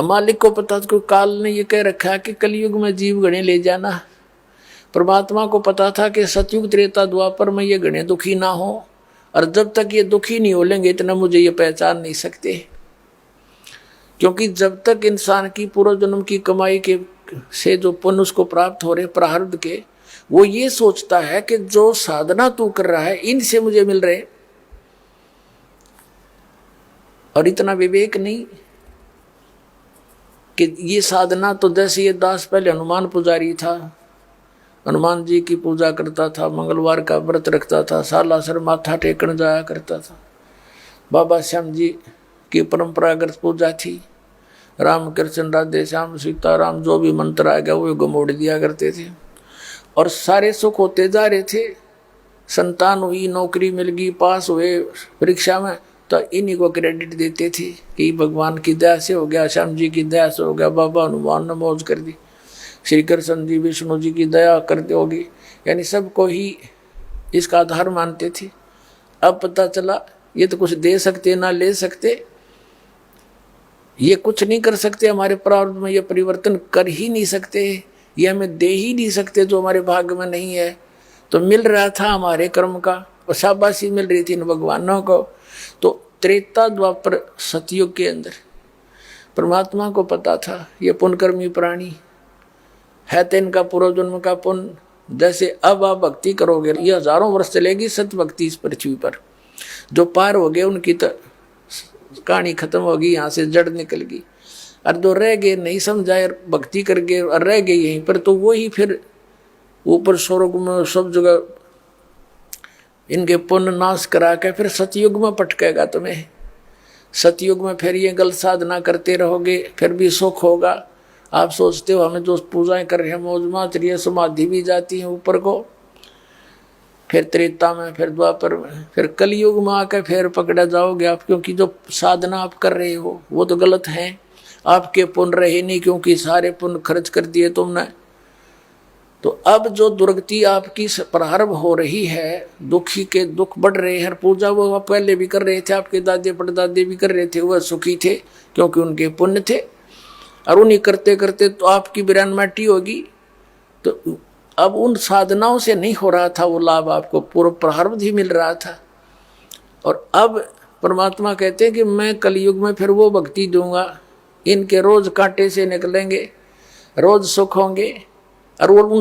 मालिक को पता था, काल ने ये कह रखा है कि कलयुग में जीव गणे ले जाना। परमात्मा को पता था कि सतयुग त्रेता द्वापर में ये गणे दुखी ना हो, और जब तक ये दुखी नहीं हो लेंगे इतना मुझे ये पहचान नहीं सकते। क्योंकि जब तक इंसान की पूर्व जन्म की कमाई के से जो पुण्य उसको प्राप्त हो रहे प्रारब्ध के, वो ये सोचता है कि जो साधना तू कर रहा है इनसे मुझे मिल रहे, और इतना विवेक नहीं कि ये साधना तो जैसे ये दास पहले हनुमान पुजारी था, हनुमान जी की पूजा करता था, मंगलवार का व्रत रखता था, सालासर माथा टेकन जाया करता था। बाबा श्याम जी की परंपरागत पूजा थी, राम कृष्ण राधे श्याम सीताराम जो भी मंत्र आ गया वो गमोड़ दिया करते थे, और सारे सुख होते जा रहे थे। संतान हुई, नौकरी मिल गई, पास हुए परीक्षा में, तो इन्हीं को क्रेडिट देते थे कि भगवान की दया से हो गया, श्याम जी की दया से हो गया, बाबा हनुमान ने मौज कर दी, श्री कृष्ण जी विष्णु जी की दया करते होगी, यानी सबको ही इसका आधार मानते थे। अब पता चला ये तो कुछ दे सकते ना ले सकते, ये कुछ नहीं कर सकते, हमारे प्रारब्ध में ये परिवर्तन कर ही नहीं सकते, ये हमें दे ही नहीं सकते जो हमारे भाग्य में नहीं है। तो मिल रहा था हमारे कर्म का, और शाबाशी मिल रही थी इन भगवानों को। तो त्रेता द्वापर सतयुग के अंदर परमात्मा को पता था ये पुण्यकर्मी प्राणी है, तो इनका पूर्व जन्म का पुण्य, जैसे अब आप भक्ति करोगे ये हजारों वर्ष चलेगी सत भक्ति इस पृथ्वी पर, जो पार हो गए उनकी तो कहानी खत्म होगी, यहाँ से जड़ निकल गई, और जो रह गए नहीं समझाए भक्ति कर गए और रह गए यहीं पर, तो वही फिर ऊपर स्वर्ग में सब जगह इनके पुण्य नाश करा के फिर सतयुग में पटकेगा तुम्हें। सतयुग में फिर ये गलत साधना करते रहोगे, फिर भी सुख होगा। आप सोचते हो हमें जो पूजाएं कर रहे हैं मौज माच रही है, समाधि भी जाती है ऊपर को, फिर त्रेता में, फिर द्वापर में, फिर कलयुग में आकर फिर पकड़ा जाओगे आप, क्योंकि जो साधना आप कर रहे हो वो तो गलत है। आपके पुण्य रहे नहीं, क्योंकि सारे पुण्य खर्च कर दिए तुमने। तो अब जो दुर्गति आपकी प्रारंभ हो रही है, दुखी के दुख बढ़ रहे हैं। पूजा वो आप पहले भी कर रहे थे, आपके दादे परदादे भी कर रहे थे, वह सुखी थे क्योंकि उनके पुण्य थे, और उन्हीं करते करते तो आपकी बिरान माटी होगी। तो अब उन साधनाओं से नहीं हो रहा था वो लाभ, आपको पूर्व प्रारब्ध ही मिल रहा था। और अब परमात्मा कहते हैं कि मैं कलयुग में फिर वो भक्ति दूंगा, इनके रोज कांटे से निकलेंगे, रोज सुख होंगे, और वो